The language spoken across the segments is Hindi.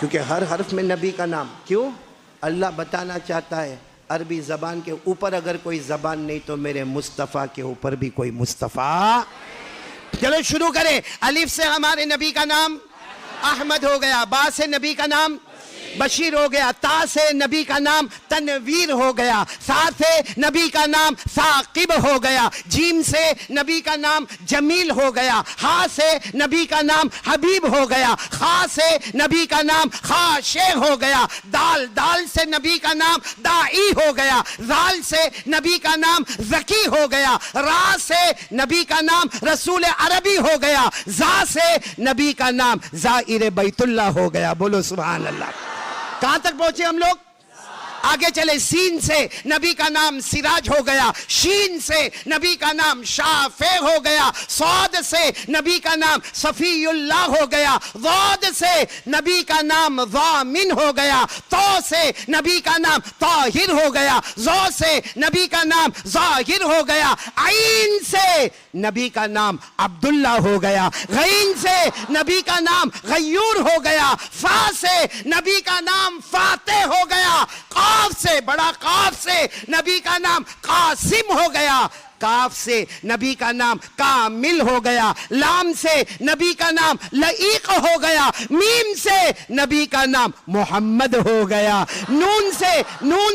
क्योंकि हर हर्फ में नबी का नाम। क्यों? अल्लाह बताना चाहता है अरबी ज़बान के ऊपर अगर कोई ज़बान नहीं तो मेरे मुस्तफ़ा के ऊपर भी कोई मुस्तफ़ा। चलो शुरू करें। अलिफ से हमारे नबी का नाम अहमद हो गया, बा से नबी का नाम बशीर हो गया, ता से नबी का नाम तनवीर हो गया, सा से नबी का नाम साकिब हो गया, जीम से नबी का नाम जमील हो गया, हा से नबी का नाम हबीब हो गया, खा से नबी का नाम खाशे हो गया, दाल दाल से नबी का नाम दाई हो गया, जाल से नबी का नाम जकी हो गया, रा से नबी का नाम रसूल अरबी हो गया, जा से नबी का नाम जाइर बैतुल्लाह हो गया। बोलो सुभान अल्लाह। कहां तक पहुंचे हम लोग? आगे चले। सीन से नबी का नाम सिराज हो गया, शीन से नबी का नाम शाफे हो गया, सौद से नबी का नाम सफीउल्लाह हो गया, वाद से नबी का नाम वामिन हो गया, तो से नबी का नाम ताहिर हो गया, जो से नबी का नाम जाहिर हो गया, आइन से नबी का नाम अब्दुल्ला हो गया, गईन से नबी का नाम गयूर हो गया, फा से नबी का नाम फाते हो गया, काफ से बड़ा काफ से नबी का नाम कासिम हो गया, काफ से नबी का नाम कामिल हो गया, लाम से नबी का नाम लईक हो गया, मीम से नबी का नाम मोहम्मद हो गया, नून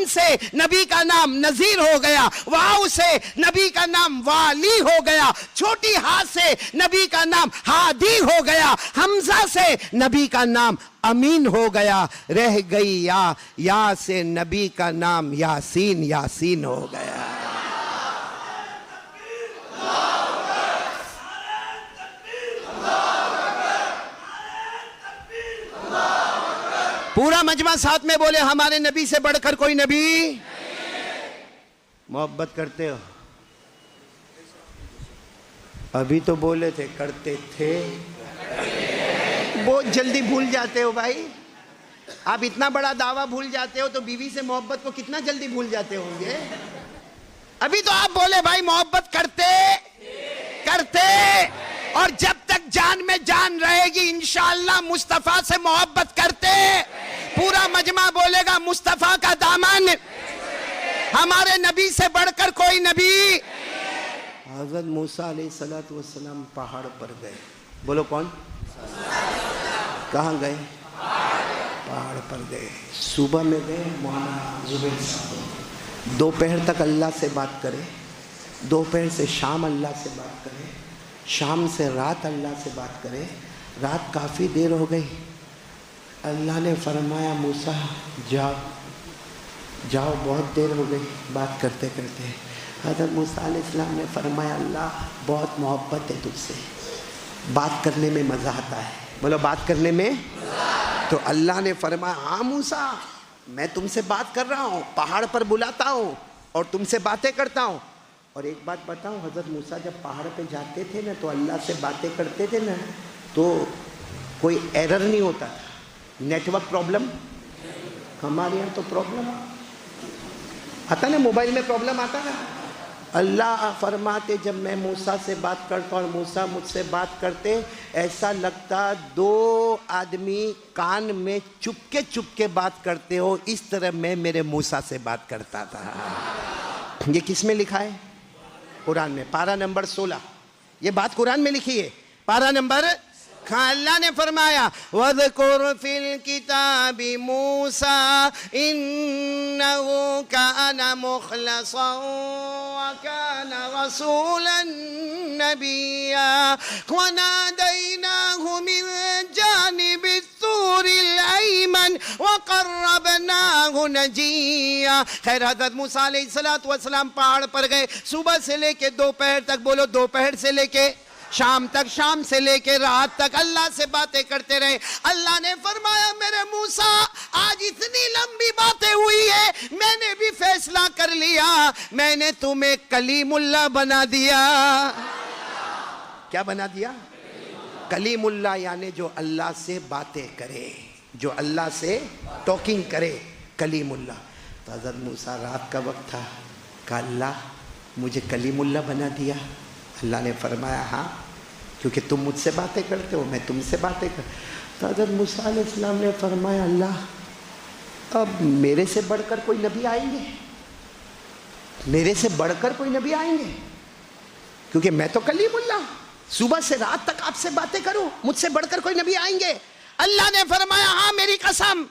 से नबी का नाम नजीर हो गया, वाव से नबी का नाम वाली हो गया, छोटी हा से नबी का नाम हादी हो गया, हमजा से नबी का नाम अमीन हो गया, रह गई या से नबी का नाम यासीन यासीन हो गया। पूरा मजमा साथ में बोले हमारे नबी से बढ़कर कोई नबी। मोहब्बत करते हो? अभी तो बोले थे करते थे, बहुत जल्दी भूल जाते हो भाई। आप इतना बड़ा दावा भूल जाते हो तो बीवी से मोहब्बत को कितना जल्दी भूल जाते होंगे। अभी तो आप बोले भाई मोहब्बत करते और जब तक जान में जान रहेगी इंशाअल्लाह मुस्तफा से मोहब्बत करते। पूरा मजमा बोलेगा मुस्तफा का दामन, हमारे नबी से बढ़कर कोई नबी। हज़रत मूसा अलैहिस्सलातु वस्सलाम पहाड़ पर गए। बोलो कौन? कहाँ गए? पहाड़ पर गए। सुबह में गए, मौलाना जुबैर साहब दोपहर तक अल्लाह से बात करें, दोपहर से शाम अल्लाह से बात करें, शाम से रात अल्लाह से बात करें, रात काफ़ी देर हो गई। अल्लाह ने फरमाया मूसा जाओ जाओ, बहुत देर हो गई बात करते करते। हज़रत मूसा अलैहिस्सलाम ने फरमाया अल्लाह बहुत मोहब्बत है तुझसे, बात करने में मज़ा आता है। बोलो बात करने में। तो अल्लाह ने फरमाया हाँ मूसा मैं तुमसे बात कर रहा हूँ, पहाड़ पर बुलाता हूँ और तुमसे बातें करता हूँ। और एक बात बताऊँ, हज़रत मूसा जब पहाड़ पे जाते थे ना तो अल्लाह से बातें करते थे ना तो कोई एरर नहीं होता था। नेटवर्क प्रॉब्लम, हमारे यहाँ तो प्रॉब्लम आता ना, मोबाइल में प्रॉब्लम आता ना। अल्लाह फरमाते जब मैं मूसा से बात करता और मूसा मुझसे बात करते, ऐसा लगता दो आदमी कान में चुपके बात करते हो, इस तरह मैं मेरे मूसा से बात करता था। ये किस में लिखा है? कुरान में, पारा नंबर 16। ये बात कुरान में लिखी है, पारा नंबर। अल्लाह ने फरमाया वज़कुर फिल किताबी मूसा इन्नहु काना मुखलसन व काना रसूलन नबिय्या व नादैनाहु मिन जानिबित तूरिल अयमन व क़र्रबनाहु नजिय्या। खैर हज़रत मूसा अलैहिस्सलातु वस्सलाम पहाड़ पर गए, सुबह से लेके दोपहर तक, बोलो दोपहर से लेके शाम तक, शाम से लेके रात तक अल्लाह से बातें करते रहे। अल्लाह ने फरमाया मेरे मूसा आज इतनी लंबी बातें हुई है, मैंने भी फैसला कर लिया, मैंने तुम्हें कलीमुल्लाह बना दिया। क्या बना दिया? कलीमुल्लाह, यानी जो अल्लाह से बातें करे, जो अल्लाह से टॉकिंग करे, कलीमुल्लाह। तो हज़रत मूसा रात का वक्त था, कहा अल्लाह मुझे कलीमुल्लाह बना दिया। अल्लाह ने फरमाया हाँ, क्योंकि तुम मुझसे बातें करते हो, मैं तुमसे बातें कर। तो हज़रत मूसा अलैहिस्सलाम ने फरमाया, अल्लाह अब मेरे से बढ़कर कोई नबी आएंगे? मेरे से बढ़कर कोई नबी आएंगे? क्योंकि मैं तो कलीमुल्लाह, सुबह से रात तक आपसे बातें करूं, मुझसे बढ़कर कोई नबी आएंगे? अल्लाह ने फरमाया, हाँ मेरी कसम,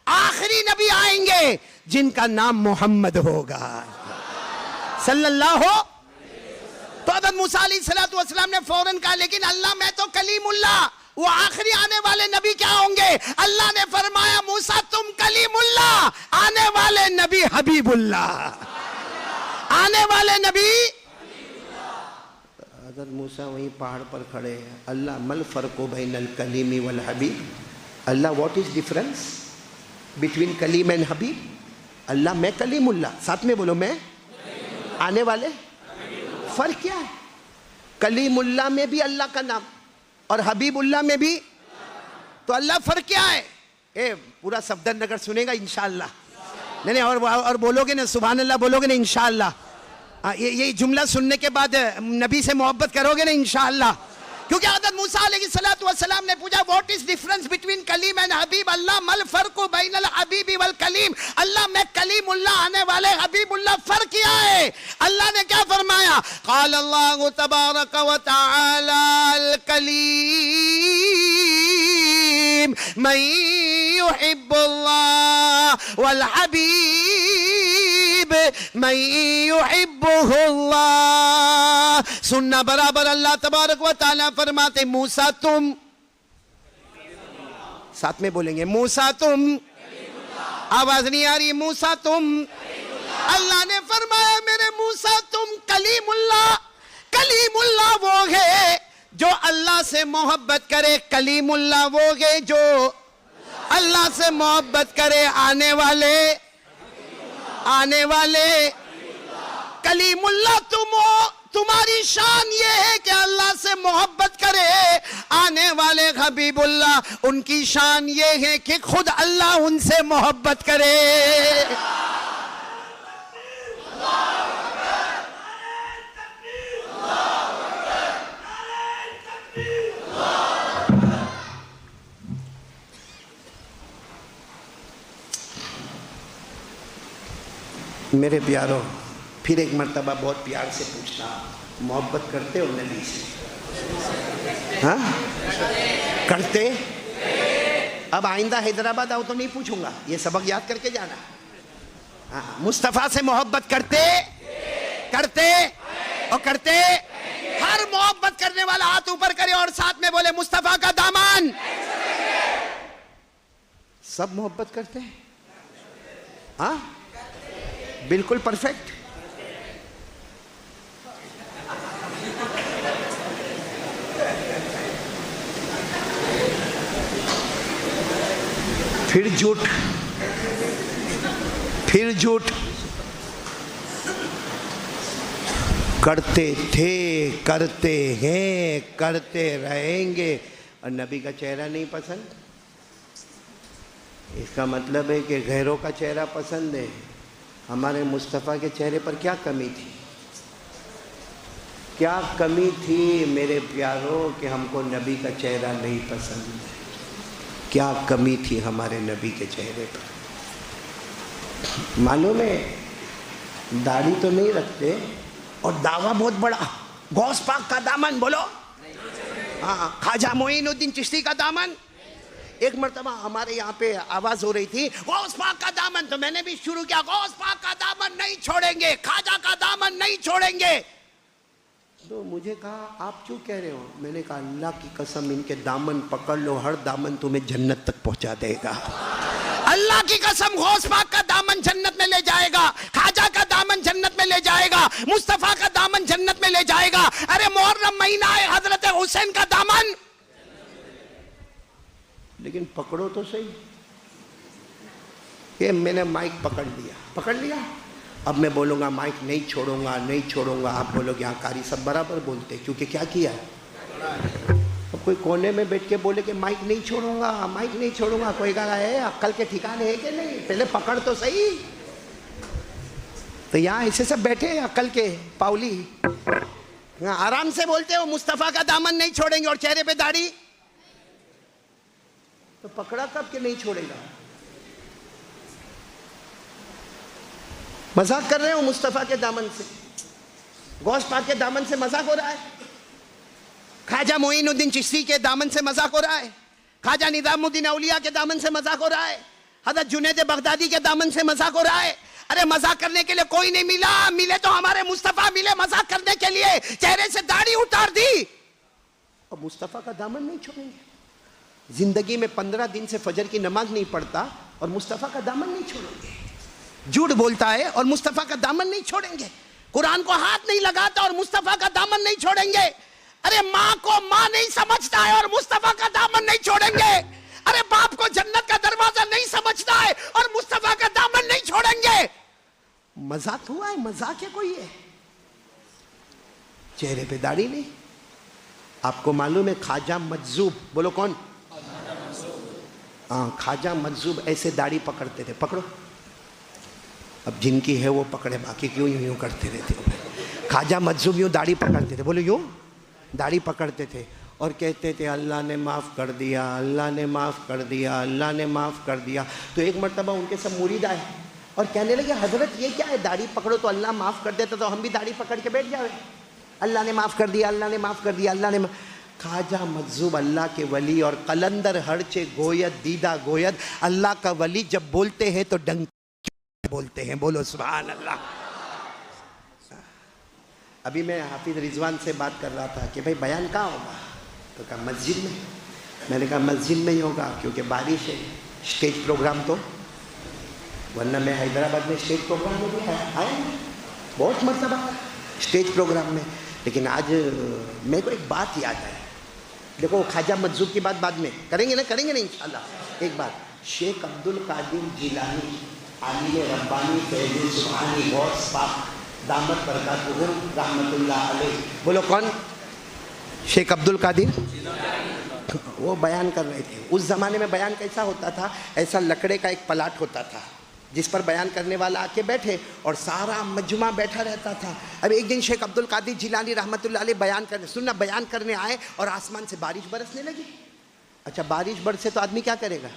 आखिरी नबी आएंगे जिनका नाम मोहम्मद होगा सल्लल्लाहु। तो हज़रत मूसा अलैहिस्सलाम ने फौरन कहा, लेकिन अल्लाह मैं तो कलीमुल्लाह, वो आखिरी आने वाले नबी क्या होंगे? अल्लाह ने फरमाया, मूसा तुम कलीमुल्लाह, आने वाले नबी हबीबुल्लाह, आने वाले नबी। हज़रत मूसा वहीं पहाड़ पर खड़े हैं। अल्लाह मल फ़र्क़ु बैनल कलीमी वल हबीब, Allah what is difference between कलीम एंड हबीब? अल्लाह मैं कलीमुल्लाह, साथ में बोलो मैं आने वाले। फर्क क्या है? कलीमुल्लाह में भी अल्लाह का नाम और हबीबुल्लाह में भी, तो अल्लाह फर्क क्या है? पूरा सफदरनगर सुनेगा इंशाअल्लाह। नहीं और बोलोगे ना सुभान अल्लाह, बोलोगे ना इंशाअल्लाह। ये जुमला सुनने के बाद नबी से मोहब्बत करोगे ना इंशाअल्लाह। क्योंकि हज़रत मूसा अलैहिस्सलाम ने पूछा, व्हाट इज डिफरेंस बिटवीन कलीम एंड हबीब? अल्लाह मल फ़र्क़ु बैनल हबीबी वल कलीम, अल्लाह मैं कलीमुल्लाह, आने वाले हबीबुल्लाह, फर्क क्या है? अल्लाह ने क्या फरमाया? क़ाल अल्लाहु तबारक व तआला अल कलीम मन युहिब्बुल्लाह वल हबीब मन युहिब्बुहुल्लाह। सुनना बराबर, अल्लाह तबारक व तआला फरमाते, मूसा तुम, साथ में बोलेंगे मूसा तुम, आवाज नहीं आ रही, मूसा तुम। अल्लाह ने फरमाया, मेरे मूसा तुम कलीमुल्लाह। कलीमुल्लाह वो है जो अल्लाह से मोहब्बत करे, कलीमुल्लाह वो है जो अल्लाह से मोहब्बत करे, आने वाले कलीमुल्लाह तुम हो। तुम्हारी शान ये है कि अल्लाह से मोहब्बत करे। आने वाले हबीबुल्लाह, उनकी शान ये है कि खुद अल्लाह उनसे मोहब्बत करे। मेरे प्यारों, फिर एक मर्तबा बहुत प्यार से पूछना, मोहब्बत करते हो नबी से? हाँ करते? अब आइंदा हैदराबाद आओ तो नहीं पूछूंगा, ये सबक याद करके जाना। हाँ, मुस्तफ़ा से मोहब्बत करते और करते। हर मोहब्बत करने वाला हाथ ऊपर करे और साथ में बोले, मुस्तफ़ा का दामन। सब मोहब्बत करते हैं? हाँ बिल्कुल परफेक्ट। फिर झूठ करते थे, करते हैं, करते रहेंगे। और नबी का चेहरा नहीं पसंद, इसका मतलब है कि गैरों का चेहरा पसंद है। हमारे मुस्तफ़ा के चेहरे पर क्या कमी थी? क्या कमी थी मेरे प्यारों कि हमको नबी का चेहरा नहीं पसंद? क्या कमी थी हमारे नबी के चेहरे पर? मालूम है, दाढ़ी तो नहीं रखते और दावा बहुत बड़ा, गौस पाक का दामन बोलो। हाँ, ख्वाजा मोइनुद्दीन चिश्ती का दामन। एक मरतबा हमारे यहाँ पे आवाज हो रही थी, गौस पाक का दामन, तो मैंने भी शुरू किया, गौस पाक का दामन नहीं छोड़ेंगे, ख्वाजा का दामन नहीं छोड़ेंगे। तो मुझे कहा, आप क्यों कह रहे हो? मैंने कहा, अल्लाह की कसम, इनके दामन पकड़ लो, हर दामन तुम्हें जन्नत तक पहुंचा देगा। अल्लाह की कसम, गौस पाक का दामन जन्नत में ले जाएगा, ख्वाजा का दामन जन्नत में ले जाएगा, मुस्तफा का दामन जन्नत में ले जाएगा। अरे मुहर्रम महीना है, हजरत हुसैन का दामन, लेकिन पकड़ो तो सही। ये मैंने माइक पकड़ लिया। अब मैं बोलूँगा माइक नहीं छोड़ूंगा। आप बोलोगे हाँ कारी सब बराबर बोलते, क्योंकि क्या किया है? अब कोई कोने में बैठ के बोले कि माइक नहीं छोड़ूंगा, कोई कहा है अक्ल के ठिकाने है कि नहीं? पहले पकड़ तो सही। तो यहाँ ऐसे सब बैठे हैं अक्ल के पाउली, आराम से बोलते हो मुस्तफ़ा का दामन नहीं छोड़ेंगे और चेहरे पे दाढ़ी। तो पकड़ा कब कि नहीं छोड़ेगा? मजाक कर रहे हो मुस्तफ़ा के दामन से, गौस पाक के दामन से मजाक हो रहा है, ख्वाजा मोइनुद्दीन चिश्ती के दामन से मजाक हो रहा है, ख्वाजा निज़ामुद्दीन औलिया के दामन से मजाक हो रहा है, हज़रत जुनैद बगदादी के दामन से मजाक हो रहा है। अरे मजाक करने के लिए कोई नहीं मिला, मिले तो हमारे मुस्तफ़ा मिले मजाक करने के लिए। चेहरे से दाढ़ी उतार दी और मुस्तफ़ा का दामन नहीं छोड़ेंगे। जिंदगी में 15 दिन से फजर की नमाज नहीं पढ़ता और मुस्तफ़ा का दामन नहीं छोड़ेंगे। झूठ बोलता है और मुस्तफ़ा का दामन नहीं छोड़ेंगे। कुरान को हाथ नहीं लगाता और मुस्तफ़ा का दामन नहीं छोड़ेंगे। अरे माँ को माँ नहीं समझता है और मुस्तफ़ा का दामन नहीं छोड़ेंगे। अरे बाप को जन्नत का दरवाजा नहीं समझता है और मुस्तफ़ा का दामन नहीं छोड़ेंगे। मजाक हुआ है? मजाक है कोई? है चेहरे पे दाढ़ी नहीं। आपको मालूम है ख्वाजा मजजूब, बोलो कौन? हाँ, ख्वाजा मजजूब ऐसे दाढ़ी पकड़ते थे, पकड़ो। अब जिनकी है वो पकड़े, बाकी क्यों यूं यूं करते रहते हो? ख्वाजा मजजूब यूं दाढ़ी पकड़ते थे, बोलो यूं दाढ़ी पकड़ते थे और कहते थे अल्लाह ने माफ़ कर दिया, अल्लाह ने माफ़ कर दिया, अल्लाह ने माफ़ कर दिया। तो एक मरतबा उनके सब मुरीद आए और कहने लगे हजरत ये क्या है, दाढ़ी पकड़ो तो अल्लाह माफ़ कर देता, तो हम भी दाढ़ी पकड़ के बैठ जाए। अल्लाह ने माफ़ कर दिया, अल्लाह ने माफ़ कर दिया, अल्लाह ने। ख्वाजा मजजूब अल्लाह के वली और कलंदर हरचे गोयद दीदा गोयद, अल्लाह का वली जब बोलते हैं तो डंक बोलते हैं, बोलो सुभान अल्लाह। अभी मैं हाफिज रिजवान से बात कर रहा था कि भाई बयान कहाँ होगा, तो कहा मस्जिद में। मैंने कहा मस्जिद में ही होगा क्योंकि बारिश है, स्टेज प्रोग्राम तो, वरना मैं हैदराबाद में स्टेज प्रोग्राम में भी आया बहुत मरतबा स्टेज प्रोग्राम में। लेकिन आज मेरे को एक बात याद है, देखो ख्वाजा मजजूब की बात बाद में करेंगे ना इंशाल्लाह। एक बात, शेख अब्दुल कादिर जिलानी आलिम रब्बानी फैज़ सुभानी गौस पाक दामत बरकातुहु रहमतुल्लाह अलैह, बोलो कौन? शेख अब्दुल कादिर। वो बयान कर रहे थे। उस ज़माने में बयान कैसा होता था, ऐसा लकड़े का एक पलाट होता था जिस पर बयान करने वाला आके बैठे और सारा मजमा बैठा रहता था। अब एक दिन शेख अब्दुल कादिर जिलानी रहमतुल्लाह अलैह बयान करने आए और आसमान से बारिश बरसने लगी। अच्छा, बारिश बरसे तो आदमी क्या करेगा?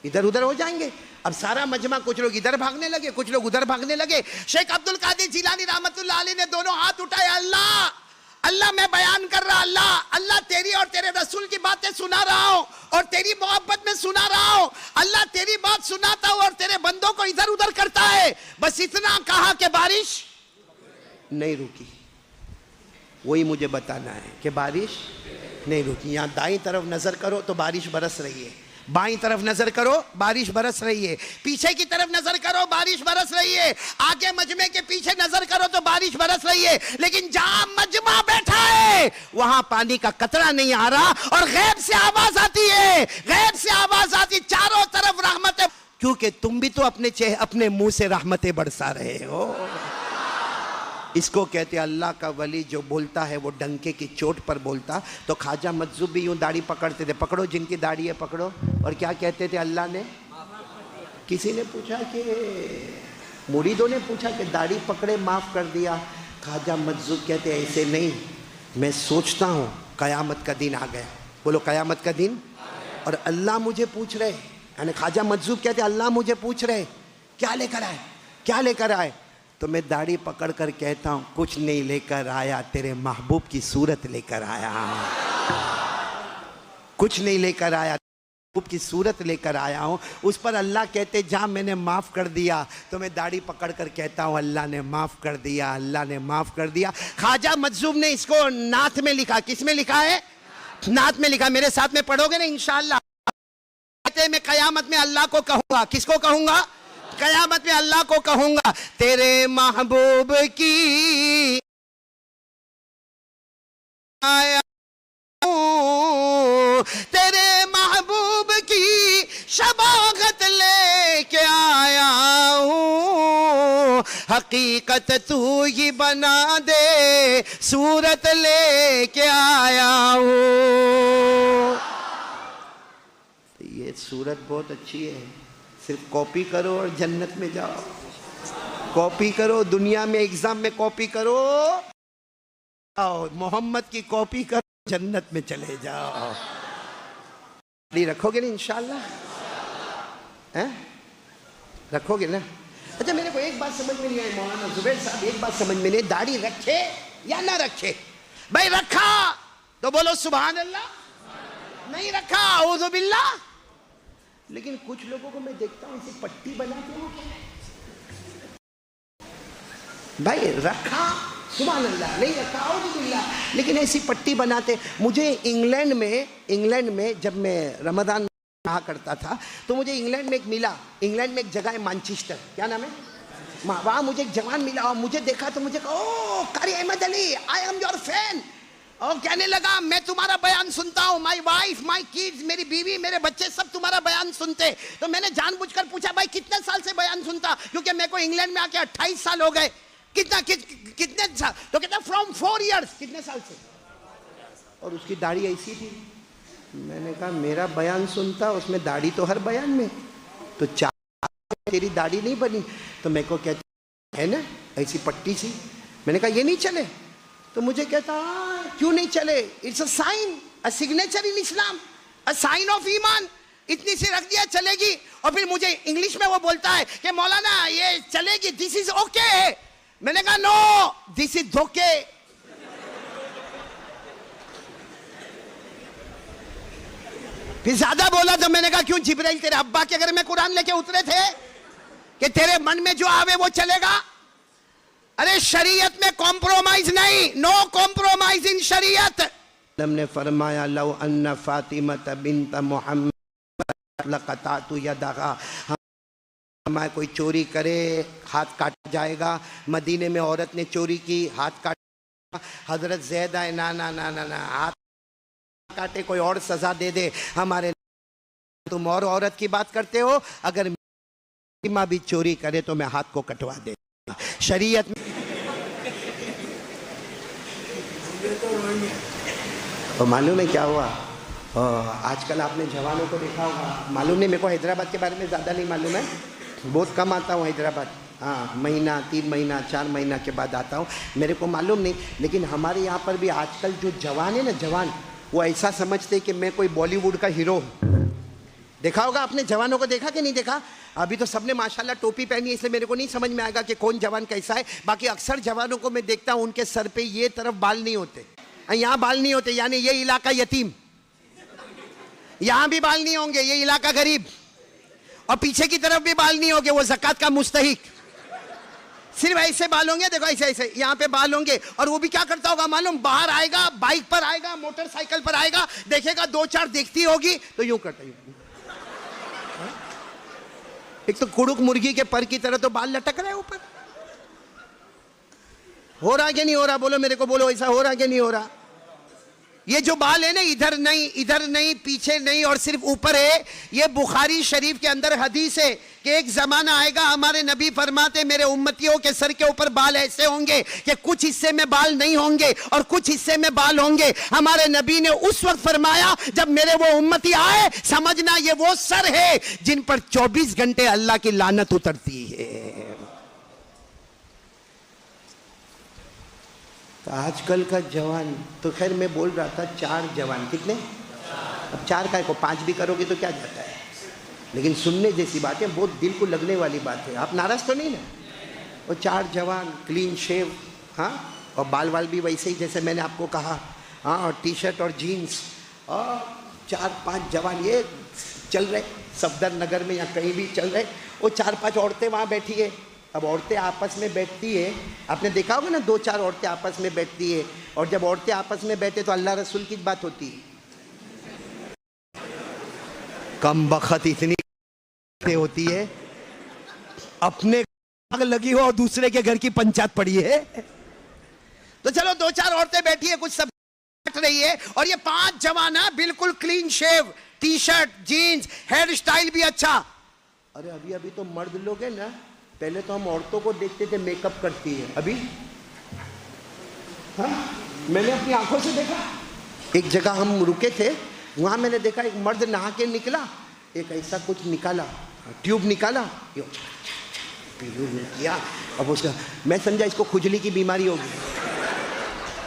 इधर उधर हो जाएंगे। अब सारा मजमा, कुछ लोग इधर भागने लगे, कुछ लोग उधर भागने लगे। शेख अब्दुल कादिर जिलानी रहमतुल्लाह अलैह ने दोनों हाथ उठाए, अल्लाह अल्लाह मैं बयान कर रहा, अल्लाह अल्लाह तेरी और तेरे रसूल की बातें सुना रहा हूँ और तेरी मोहब्बत में सुना रहा हूँ। अल्लाह तेरी बात सुनाता हूँ और तेरे बंदों को इधर उधर करता है। बस इतना कहा कि बारिश नहीं रुकी। वही मुझे बताना है कि बारिश नहीं रुकी। यहाँ दाईं तरफ नजर करो तो बारिश बरस रही है, बाईं तरफ नजर करो बारिश बरस रही है, पीछे की तरफ नजर करो बारिश बरस रही है, आगे मजमे के पीछे नजर करो तो बारिश बरस रही है। लेकिन जहां मजमा बैठा है वहां पानी का कतरा नहीं आ रहा और गैब से आवाज आती है, गैब से आवाज आती, चारों तरफ रहमतें, क्योंकि तुम भी तो अपने मुंह से रहमतें बरसा रहे हो। इसको कहते हैं अल्लाह का वली जो बोलता है वो डंके की चोट पर बोलता। तो ख्वाजा मजजूब भी यूँ दाढ़ी पकड़ते थे, पकड़ो जिनकी दाढ़ी है पकड़ो, और क्या कहते थे? अल्लाह ने। किसी ने पूछा कि मुरीदों ने पूछा कि दाढ़ी पकड़े माफ़ कर दिया। ख्वाजा मजजूब कहते ऐसे नहीं, मैं सोचता हूँ क़यामत का दिन आ गया, बोलो क़यामत का दिन, और अल्लाह मुझे पूछ रहे, यानी ख्वाजा मजजूब कहते अल्लाह मुझे पूछ रहे क्या लेकर आए, क्या लेकर आए? तो मैं दाढ़ी पकड़ कर कहता हूँ कुछ नहीं लेकर आया, तेरे महबूब की सूरत लेकर आया, कुछ नहीं लेकर आया, महबूब की सूरत लेकर आया हूँ। उस पर अल्लाह कहते जहाँ मैंने माफ़ कर दिया, तो मैं दाढ़ी पकड़ कर कहता हूँ अल्लाह ने माफ़ कर दिया, अल्लाह ने माफ़ कर दिया। ख्वाजा मजजूब ने इसको नात में लिखा। किस में लिखा है? नात में लिखा। मेरे साथ में पढ़ोगे ना इंशाअल्लाह। कहते मैं क़यामत में अल्लाह को कहूँगा, किसको कहूँगा? क़यामत में अल्लाह को कहूंगा तेरे महबूब की आया हूँ, तेरे महबूब की शबागत लेके आया हूँ, हकीकत तू ही बना दे सूरत लेके आया हूँ। ये सूरत बहुत अच्छी है, सिर्फ कॉपी करो और जन्नत में जाओ। कॉपी करो, दुनिया में एग्जाम में कॉपी करो, मोहम्मद की कॉपी करो, जन्नत में चले जाओ। दाढ़ी रखोगे ना इंशाल्लाह? हैं? रखोगे ना? अच्छा, मेरे को एक बात समझ में नहीं आई मौलाना जुबैर साहब, एक बात समझ में नहीं, दाढ़ी रखे या ना रखे? भाई रखा तो बोलो सुभान अल्लाह, नहीं रखा औज़ु बिल्लाह। लेकिन कुछ लोगों को मैं देखता हूं इसे पट्टी बनाते हो। भाई रखा सुभान अल्लाह, नहीं रखा औज़ु बिल्लाह, लेकिन ऐसी पट्टी बनाते। मुझे इंग्लैंड में जब मैं रमजान कहा करता था तो मुझे इंग्लैंड में एक मिला। इंग्लैंड में एक जगह है मैनचेस्टर, क्या नाम है, वहाँ मुझे एक जवान मिला और मुझे देखा तो मुझे कहा, ओ Qari Ahmad Ali, I am your fan. और कहने लगा मैं तुम्हारा बयान सुनता हूँ, माई वाइफ, माई किड्स, मेरी बीवी, मेरे बच्चे सब तुम्हारा बयान सुनते। तो मैंने जानबूझकर पूछा, भाई कितने साल से बयान सुनता? क्योंकि मेरे को इंग्लैंड में आके 28 साल हो गए। कितने साल? तो कहता फ्रॉम 4 years। कितने साल से? और उसकी दाढ़ी ऐसी थी। मैंने कहा मेरा बयान सुनता, उसमें दाढ़ी तो हर बयान में, तो 4 तेरी दाढ़ी नहीं बनी। तो मेरे को कहती है ना ऐसी पट्टी सी। मैंने कहा ये नहीं चले? तो मुझे कहता क्यों नहीं चले? It's a sign, a signature in Islam, a sign of ईमान। इतनी सी रख दिया चलेगी। और फिर मुझे इंग्लिश में वो बोलता है कि मौलाना ये चलेगी, दिस इज ओके। मैंने कहा नो, दिस इज धोखे। फिर ज्यादा बोला तो मैंने कहा क्यों जिब्राइल तेरे अब्बा के घर में कुरान लेके उतरे थे कि तेरे मन में जो आवे वो चलेगा? अरे शरीयत में कॉम्प्रोमाइज नहीं, नो कॉम्प्रोमाइज इन शरीयत। हमने फरमाया लौ अन्ना फातिमा बिन्त मुहम्मद लक़तातु यदहा, हमारे कोई चोरी करे हाथ काटा जाएगा। मदीने में औरत ने चोरी की, हाथ काटा। हजरत ज़ैद आए, ना ना ना ना ना, हाथ काटे कोई और सजा दे दे हमारे। तुम और औरत की बात करते हो, अगर माँ भी चोरी करे तो मैं हाथ को कटवा दे। शरीयत में तो मालूम है क्या हुआ? आजकल आपने जवानों को देखा होगा, मालूम नहीं, मेरे को हैदराबाद के बारे में ज़्यादा नहीं मालूम है, बहुत कम आता हूँ हैदराबाद। हाँ, महीना 3 महीना 4 महीना के बाद आता हूँ, मेरे को मालूम नहीं। लेकिन हमारे यहाँ पर भी आजकल जो जवान है ना, जवान, वो ऐसा समझते कि मैं कोई बॉलीवुड का हीरो हूँ। देखा होगा आपने, जवानों को देखा कि नहीं देखा? अभी तो सबने माशाल्लाह टोपी पहनी है, इसलिए मेरे को नहीं समझ में आएगा कि कौन जवान कैसा है। बाकी अक्सर जवानों को मैं देखता हूँ उनके सर पे ये तरफ बाल नहीं होते, यहाँ बाल नहीं होते, यानी ये इलाका यतीम, यहाँ भी बाल नहीं होंगे, ये इलाका गरीब, और पीछे की तरफ भी बाल नहीं होंगे, वो ज़कात का मुस्तहिक। सिर्फ ऐसे बाल होंगे, देखो ऐसे ऐसे यहाँ पे बाल होंगे। और वो भी क्या करता होगा मालूम? बाहर आएगा, बाइक पर आएगा, मोटरसाइकिल पर आएगा, देखेगा 2-4 देखती होगी तो यूं करता है। एक तो कुड़ुक मुर्गी के पर की तरह तो बाल लटक रहे हैं ऊपर। हो रहा कि नहीं हो रहा? बोलो मेरे को, बोलो ऐसा हो रहा कि नहीं हो रहा? ये जो बाल है ना, इधर नहीं, पीछे नहीं, और सिर्फ ऊपर है। ये बुखारी शरीफ के अंदर हदीस है कि एक जमाना आएगा, हमारे नबी फरमाते मेरे उम्मतियों के सर के ऊपर बाल ऐसे होंगे कि कुछ हिस्से में बाल नहीं होंगे और कुछ हिस्से में बाल होंगे। हमारे नबी ने उस वक्त फरमाया जब मेरे वो उम्मती आए, समझना ये वो सर है जिन पर 24 घंटे अल्लाह की लानत उतरती है। तो आजकल का जवान, तो खैर मैं बोल रहा था 4 जवान, कितने? अब 4 का को 5 भी करोगे तो क्या जाता है? लेकिन सुनने जैसी बात है, बहुत दिल को लगने वाली बात है। आप नाराज तो नहीं ना? वो 4 जवान क्लीन शेव, हाँ, और बाल वाल भी वैसे ही जैसे मैंने आपको कहा, हाँ, और टी-शर्ट और जीन्स, और 4-5 जवान ये चल रहे सफदर नगर में या कहीं भी चल रहे। वो 4-5 औरतें वहाँ बैठी है। अब औरतें आपस में बैठती है, आपने देखा होगा ना, 2-4 औरतें आपस में बैठती है, और जब औरतें आपस में बैठे तो अल्लाह रसूल की बात होती है। कम बखत इतनी होती है, अपने आग लगी हो और दूसरे के घर की पंचायत पड़ी है। तो चलो 2-4 औरतें बैठी है, कुछ सब बैठ रही है, और ये 5 जवाना बिल्कुल clean shave, T-shirt, jeans, hairstyle भी अच्छा। अरे अभी अभी तो मर्द लोग हैं ना, पहले तो हम औरतों को देखते थे मेकअप करती है, अभी हाँ, मैंने अपनी आंखों से देखा। एक जगह हम रुके थे, वहाँ मैंने देखा एक मर्द नहा के निकला, एक ऐसा कुछ निकाला, ट्यूब निकाला, किया। अब उसका मैं समझा इसको खुजली की बीमारी होगी,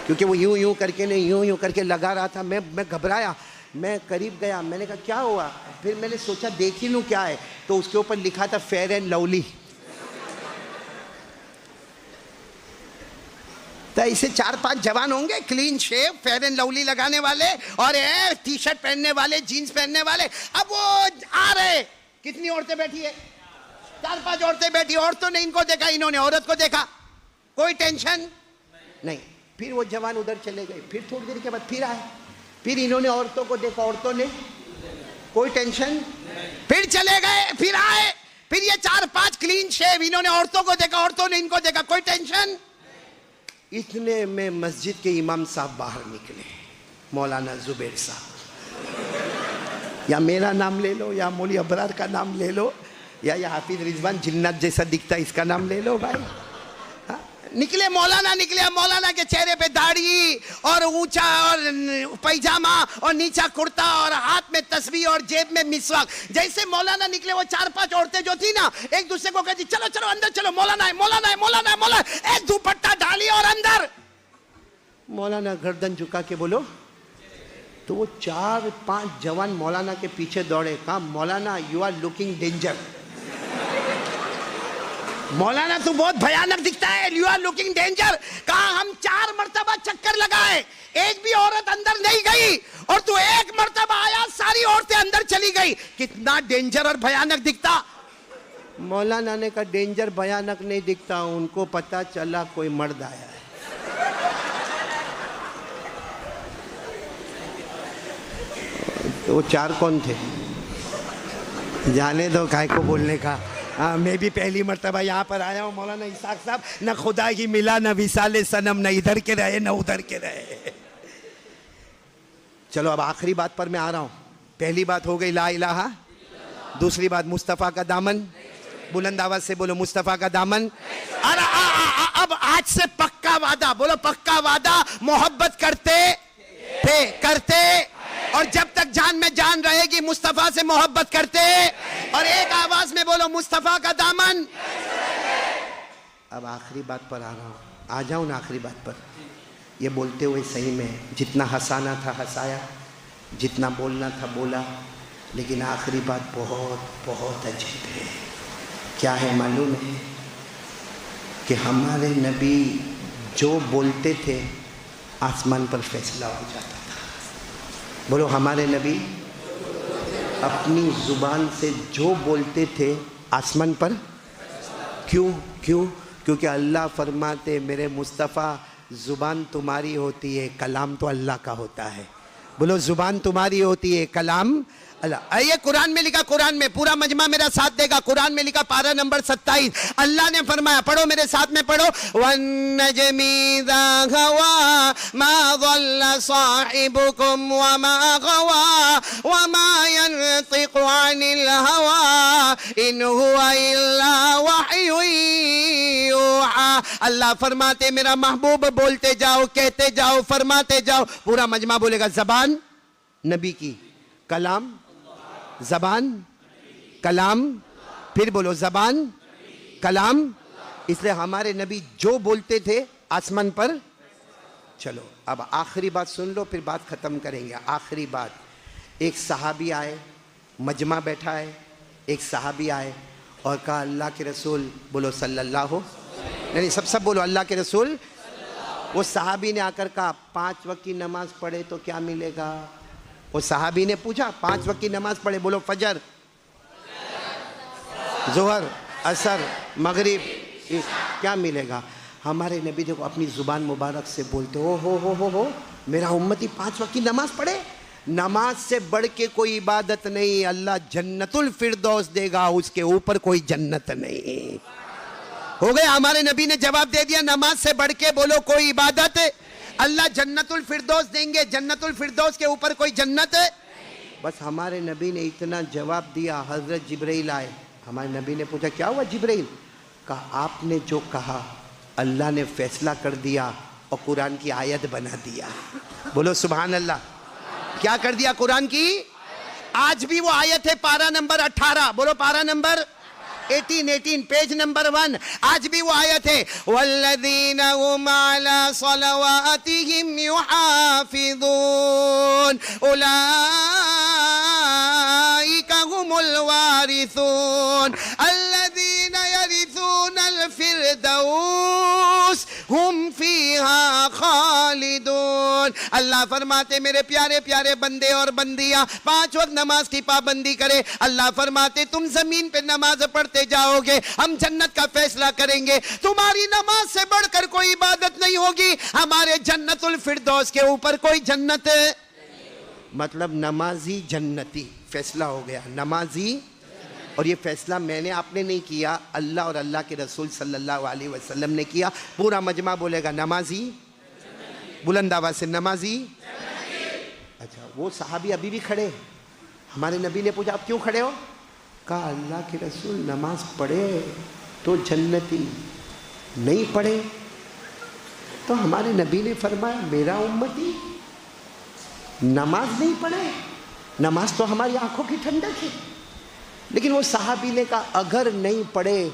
क्योंकि वो यूं यूं करके नहीं, यूं यूं करके लगा रहा था। मैं घबराया, मैं करीब गया, मैंने कहा क्या हुआ, फिर मैंने सोचा देख ही लूँ क्या है, तो उसके ऊपर लिखा था फेयर एंड लवली। तो ऐसे 4-5 जवान होंगे clean shave fair and lovely लगाने वाले और टी शर्ट पहनने वाले, जीन्स पहनने वाले। अब वो आ रहे, कितनी औरतें बैठी है, 4-5 औरतें बैठी। औरतों ने इनको देखा, इन्होंने औरत को देखा, कोई टेंशन नहीं। फिर वो जवान उधर चले गए, फिर थोड़ी देर के बाद फिर आए, फिर इन्होंने औरतों को देखा, औरतों ने कोई टेंशन, फिर चले गए, फिर आए, फिर ये 4-5 क्लीन शेव, इन्होंने औरतों को देखा, औरतों ने इनको देखा, कोई टेंशन। इतने में मस्जिद के इमाम साहब बाहर निकले, मौलाना जुबैर साहब। या मेरा नाम ले लो, या मौली अबरार का नाम ले लो, या हाफिज रिजवान जिन्नत जैसा दिखता है इसका नाम ले लो भाई। निकले मौलाना, निकले। मौलाना के चेहरे पे दाढ़ी और ऊंचा और पैजामा और नीचा कुर्ता और हाथ में तस्बीह और जेब में मिसवाक। जैसे मौलाना निकले, वो 4-5 औरतें जो थी ना, एक दूसरे को कहती चलो चलो अंदर चलो, मौलाना है, मौलाना है, मौलाना है, मौलाना। एक दुपट्टा डाली और अंदर। मौलाना गर्दन झुका के बोलो, तो वो 4-5 जवान मौलाना के पीछे दौड़े। कहा मौलाना यू आर लुकिंग डेंजर, मौलाना तू बहुत भयानक दिखता है, यू आर लुकिंग डेंजर। कहा हम 4 मर्तबा चक्कर लगाए, एक भी औरत अंदर नहीं गई, और तू एक मर्तबा आया, सारी औरतें अंदर चली गई, कितना डेंजर और भयानक दिखता। मौलाना ने कहा डेंजर भयानक नहीं दिखता, उनको पता चला कोई मर्द आया है। तो वो 4 कौन थे, जाने दो काय को बोलने का। मैं भी पहली मर्तबा यहाँ पर आया हूँ मौलाना इसाक साहब, न खुदा ही मिला, न विसाले सनम, न इधर के रहे न उधर के रहे। चलो अब आखिरी बात पर मैं आ रहा हूँ। पहली बात हो गई ला इलाहा, दूसरी बात मुस्तफ़ा का दामन। बुलंद आवाज से बोलो मुस्तफ़ा का दामन। अरे अब आज से पक्का वादा, बोलो पक्का वादा, मोहब्बत करते थे, करते, और जब तक जान में जान रहेगी मुस्तफ़ा से मोहब्बत करते। और एक आवाज में बोलो मुस्तफ़ा का दामन। अब आखिरी बात पर आ रहा हूँ, आ जाऊँ ना आखिरी बात पर। ये बोलते हुए सही में जितना हंसाना था हंसाया, जितना बोलना था बोला, लेकिन आखिरी बात बहुत बहुत अजीब है। क्या है मालूम है कि हमारे नबी जो बोलते थे आसमान पर फैसला हो जाता था। बोलो हमारे नबी अपनी ज़ुबान से जो बोलते थे आसमान पर, क्यों क्यों? क्योंकि अल्लाह फरमाते मेरे मुस्तफ़ा ज़ुबान तुम्हारी होती है, कलाम तो अल्लाह का होता है। बोलो ज़ुबान तुम्हारी होती है, कलाम अल्लाह। ये कुरान में लिखा, कुरान में पूरा मजमा मेरा साथ देगा। कुरान में लिखा पारा नंबर 27, अल्लाह ने फरमाया, पढ़ो मेरे साथ में पढ़ो, वन्नजमी इज़ा हवा मा ज़ल्ला साहिबुकुम व मा गवा व मा यंतिक़ु अनिल हवा इन हुवा इल्ला वह्युन यूहा। अल्लाह फरमाते मेरा महबूब बोलते जाओ, कहते जाओ, फरमाते जाओ। पूरा मजमा बोलेगा ज़बान नबी की, कलाम ज़बान, कलाम, फिर बोलो ज़बान, कलाम। इसलिए हमारे नबी जो बोलते थे आसमान पर। चलो अब आखिरी बात सुन लो, फिर बात ख़त्म करेंगे। आखिरी बात, एक सहाबी आए, मजमा बैठा है, एक सहाबी आए और कहा अल्लाह के रसूल, बोलो सल्लल्लाहु, नहीं सब बोलो अल्लाह के रसूल। वो सहाबी ने आकर कहा 5 वक्त की नमाज पढ़े तो क्या मिलेगा? वो सहाबी ने पूछा 5 वक्त की नमाज पढ़े, बोलो फजर, जोहर, असर, मगरिब, क्या मिलेगा? हमारे नबी देखो अपनी ज़ुबान मुबारक से बोलते हो मेरा उम्मती 5 वक्त की नमाज पढ़े। नमाज से बढ़ के कोई इबादत नहीं, अल्लाह जन्नतुल फिरदौस देगा, उसके ऊपर कोई जन्नत नहीं। हो गया, हमारे नबी ने जवाब दे दिया, नमाज से बढ़ के बोलो कोई इबादत, अल्लाह जन्नतुल फिरदौस देंगे, जन्नतुल फिरदौस के ऊपर कोई जन्नत है। बस हमारे नबी ने इतना जवाब दिया। हजरत जिब्राइल आए, हमारे नबी ने पूछा क्या हुआ जिब्राइल? कहा आपने जो कहा अल्लाह ने फैसला कर दिया और कुरान की आयत बना दिया। बोलो सुभान अल्लाह। क्या कर दिया? कुरान की आज भी वो आयत है, पारा नंबर 18, बोलो पारा नंबर 18 पेज नंबर 1। आज भी वो आयत है, वल्लज़ीना हुम अला सलवातिहिम युहाफ़िज़ून उलाइका हुमुल वारिसून अल्लज़ीना यरिसूनल फ़िरदौस हुम फ़ीहा ख़ालिदून। अल्लाह फरमाते मेरे प्यारे प्यारे बंदे और बंदियां 5 वक्त नमाज की पाबंदी करे। अल्लाह फरमाते तुम जमीन पे नमाज पढ़ते जाओगे, हम जन्नत का फैसला करेंगे। तुम्हारी नमाज से बढ़कर कोई इबादत नहीं होगी, हमारे जन्नतुल फिरदौस के ऊपर कोई जन्नत है। मतलब नमाजी जन्नती, फैसला हो गया नमाजी। और ये फैसला मैंने आपने नहीं किया, अल्लाह और अल्लाह के रसूल सल्लल्लाहु अलैहि वसल्लम ने किया। पूरा मजमा बोलेगा नमाजी, बुलंद आवाज से नमाजी। अच्छा, वो सहाबी अभी भी खड़े। हमारे नबी ने पूछा आप क्यों खड़े हो? कहा अल्लाह के रसूल नमाज पढ़े तो जन्नती, नहीं पढ़े तो हमारे नबी ने फरमाया मेरा उम्मती नमाज नहीं पढ़े, नमाज तो हमारी आंखों की ठंडक है। लेकिन वो सहाबी ने कहा अगर नहीं पढ़े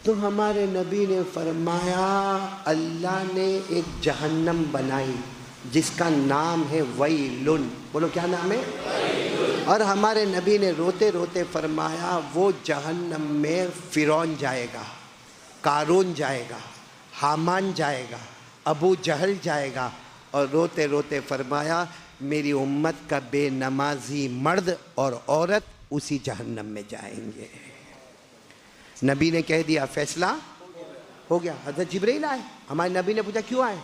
तो हमारे नबी ने फरमाया अल्लाह ने एक जहन्नम बनाई जिसका नाम है वैलुन। बोलो क्या नाम है? और हमारे नबी ने रोते रोते फरमाया वो जहन्नम में फिरौन जाएगा, कारून जाएगा, हामान जाएगा, अबू जहल जाएगा। और रोते रोते फरमाया मेरी उम्मत का बेनमाजी मर्द और औरत उसी जहन्नम में जाएंगे। नबी ने कह दिया फैसला हो गया। हज़रत जिब्रील आए, हमारे नबी ने पूछा क्यों आए?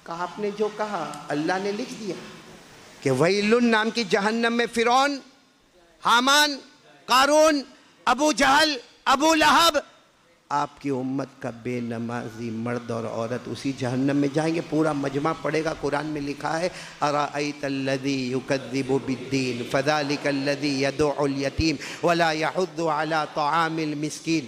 कहा आपने जो कहा अल्लाह ने लिख दिया कि वैलुन नाम की जहन्नम में फिरौन, हामान, कारून, अबू जहल, अबू लहब, आपकी उम्मत का बेनमाजी मर्द और औरत उसी जहन्नम में जाएंगे। पूरा मजमा पड़ेगा। कुरान में लिखा है अराअयतल्लज़ी युकज़्ज़िबु बिद्दीन फ़ज़ालिकल्लज़ी यदउल यतीम वला यहुद्दु अला तआमिल मिस्कीन।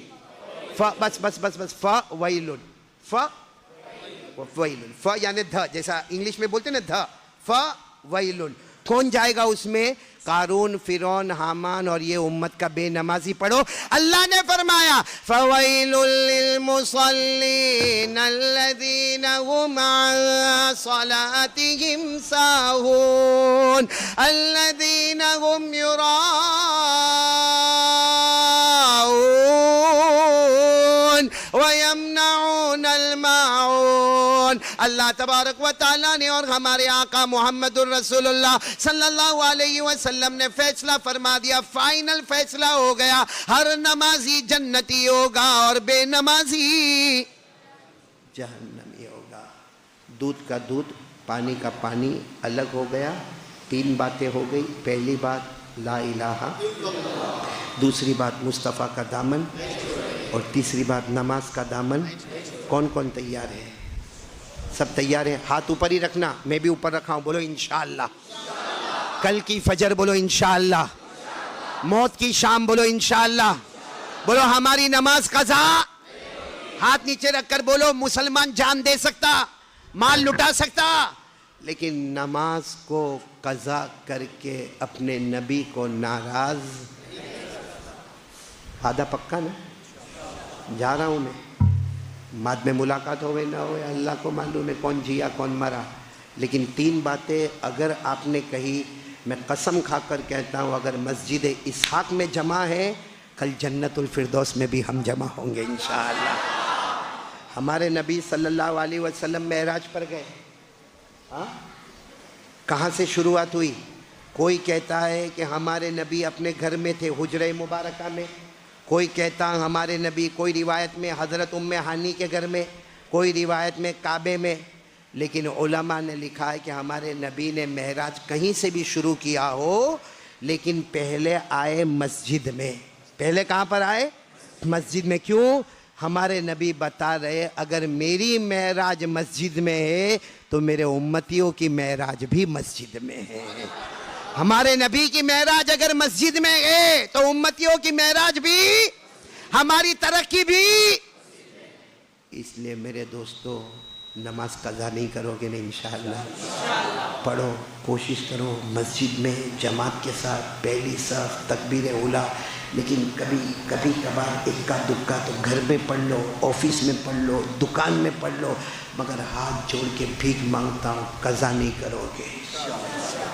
बस बस बस बस फ़वैलुन, फ़वैलुन, फ यानी ध, जैसा इंग्लिश में बोलते हैं ना ध, फ़वैलुन। कौन जाएगा उसमें? कारून, फिरौन, हामान और ये उम्मत का बेनमाजी। पढ़ो, अल्लाह ने फरमाया फ़वैलुल लिल मुसल्लीन अल्लज़ीना हुम अन सलातिहिम साहून अल्लज़ीना हुम युराऊन व यमनऊनल माऊन। अल्लाह तबारक व तआला ने और हमारे आका मोहम्मदुर रसूलुल्लाह सल्लल्लाहु अलैहि वसल्लम ने फैसला फरमा दिया, फाइनल फैसला हो गया। हर नमाजी जन्नती होगा और बेनमाजी जहन्नमी होगा। दूध का दूध, पानी का पानी अलग हो गया। 3 बातें हो गई। पहली बात ला इलाहा, दूसरी बात मुस्तफ़ा का दामन और तीसरी बात नमाज का दामन। कौन कौन तैयार है? सब तैयार हैं? हाथ ऊपर ही रखना, मैं भी ऊपर रखा हूँ। बोलो इंशाअल्लाह। कल की फजर बोलो इंशाअल्लाह। मौत की शाम बोलो इंशाअल्लाह। बोलो हमारी नमाज कज़ा। हाथ नीचे रखकर बोलो मुसलमान जान दे सकता, माल लुटा सकता, लेकिन नमाज को कज़ा करके अपने नबी को नाराज। वादा पक्का ना? जा रहा हूँ मैं, बाद में मुलाकात हो ना हो अल्लाह को मालूम है कौन जिया कौन मरा। लेकिन 3 बातें अगर आपने कही, मैं कसम खाकर कहता हूँ अगर मस्जिद इसहाक में जमा है, कल जन्नतुल फिरदौस में भी हम जमा होंगे इंशाअल्लाह। हमारे नबी सल्लल्लाहु अलैहि वसल्लम मेराज पर गए। हाँ, कहाँ से शुरुआत हुई? कोई कहता है कि हमारे नबी अपने घर में थे हुजरे मुबारका में, कोई कहता हमारे नबी, कोई रिवायत में हज़रत उम्मे हानी के घर में, कोई रिवायत में काबे में। लेकिन उलमा ने लिखा है कि हमारे नबी ने महराज कहीं से भी शुरू किया हो, लेकिन पहले आए मस्जिद में। पहले कहाँ पर आए? मस्जिद में। क्यों? हमारे नबी बता रहे अगर मेरी महराज मस्जिद में है तो मेरे उम्मतियों की महराज भी मस्जिद में है। हमारे नबी की महराज अगर मस्जिद में है तो उम्मतियों की महराज भी, हमारी तरक्की भी। इसलिए मेरे दोस्तों, नमाज कज़ा नहीं करोगे ना इंशाअल्लाह। पढ़ो, कोशिश करो मस्जिद में जमात के साथ, पहली सफ, तकबीर उला, लेकिन कभी कभी कभार इक्का दुक्का तो घर में पढ़ लो, ऑफिस में पढ़ लो, दुकान में पढ़ लो, मगर हाथ जोड़ के भीख मांगता हूँ, कज़ा नहीं करोगे,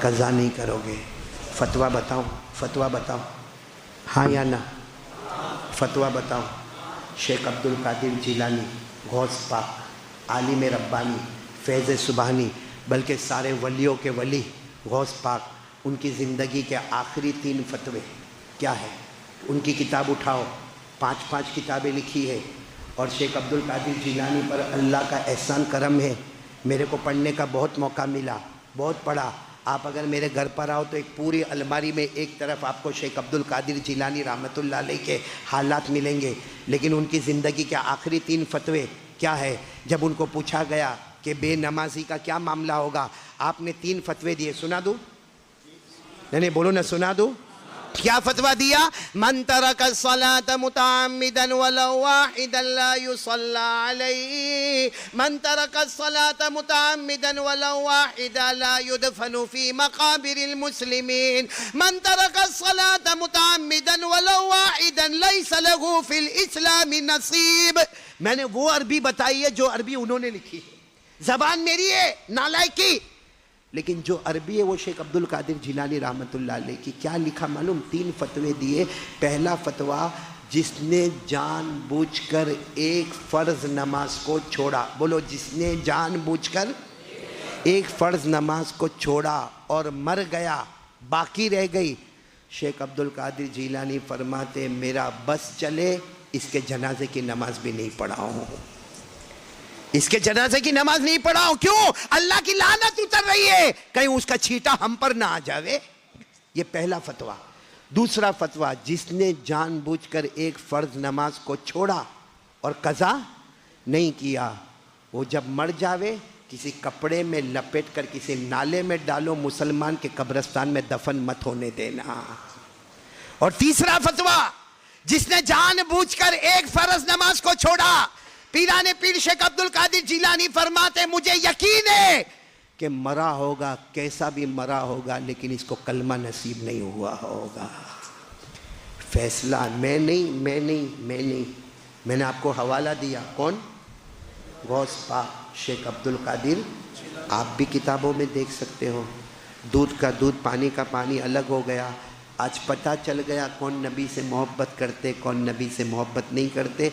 कज़ा नहीं करोगे। फतवा बताओ, फतवा बताओ, हाँ या ना, फतवा बताओ। शेख अब्दुल कादिर जिलानी, गौस पाक, आलिम रब्बानी, फैज़ सुबहानी, बल्कि सारे वलियों के वली गौस पाक, उनकी ज़िंदगी के आखिरी 3 फतवे क्या है? उनकी किताब उठाओ, 5-5 किताबें लिखी है। और शेख अब्दुल कादिर जिलानी पर अल्लाह का एहसान करम है, मेरे को पढ़ने का बहुत मौका मिला, बहुत पढ़ा। आप अगर मेरे घर पर आओ तो एक पूरी अलमारी में एक तरफ आपको शेख अब्दुल कादिर जिलानी रहमतुल्लाह अलैह के हालात मिलेंगे। लेकिन उनकी ज़िंदगी के आखिरी 3 फतवे क्या है? जब उनको पूछा गया कि बेनमाजी का क्या मामला होगा, आपने 3 फतवे दिए, सुना दूँ? नहीं बोलो ना, सुना दूँ? क्या फतवा दिया? मन तरक सलात मुतअम्मिदन वलौ वाहिदन ला युसल्ला अलैहि, मन तरक सलात मुतअम्मिदन वलौ वाहिदन ला युदफनु फी मकाबिरिल मुस्लिमीन, मन तरक सलात मुतअम्मिदन वलौ वाहिदन लैसा लहू फिल इस्लामी नसीब। मैंने वो अरबी बताई है जो अरबी उन्होंने लिखी है, ज़बान मेरी है, नालायकी, लेकिन जो अरबी है वो शेख अब्दुल कादिर जिलानी रहमतुल्लाह अलैह की। क्या लिखा मालूम? 3 फतवे दिए। पहला फतवा, जिसने जानबूझकर एक फ़र्ज़ नमाज को छोड़ा, बोलो जिसने जानबूझकर एक फ़र्ज़ नमाज को छोड़ा और मर गया, बाकी रह गई, शेख अब्दुल कादिर जिलानी फरमाते मेरा बस चले इसके जनाजे की नमाज भी नहीं पढ़ाऊँ, इसके जनाजे की नमाज नहीं पढ़ाऊं। क्यों? अल्लाह की लानत उतर रही है, कहीं उसका छींटा हम पर ना आ जावे। ये पहला फतवा। दूसरा फतवा, जिसने जानबूझकर एक फ़र्ज नमाज को छोड़ा और कज़ा नहीं किया, वो जब मर जावे किसी कपड़े में लपेट कर किसी नाले में डालो, मुसलमान के कब्रिस्तान में दफन मत होने देना। और तीसरा फतवा, जिसने जानबूझकर एक फ़र्ज नमाज को छोड़ा, पीराने पीर शेख अब्दुल कादिर जिलानी फरमाते मुझे यकीन है कि मरा होगा, कैसा भी मरा होगा, लेकिन इसको कलमा नसीब नहीं हुआ होगा। फैसला मैं नहीं, मैंने आपको हवाला दिया, कौन? गौस पाक शेख अब्दुल कादिर। आप भी किताबों में देख सकते हो। दूध का दूध, पानी का पानी अलग हो गया। आज पता चल गया कौन नबी से मोहब्बत करते, कौन नबी से मोहब्बत नहीं करते।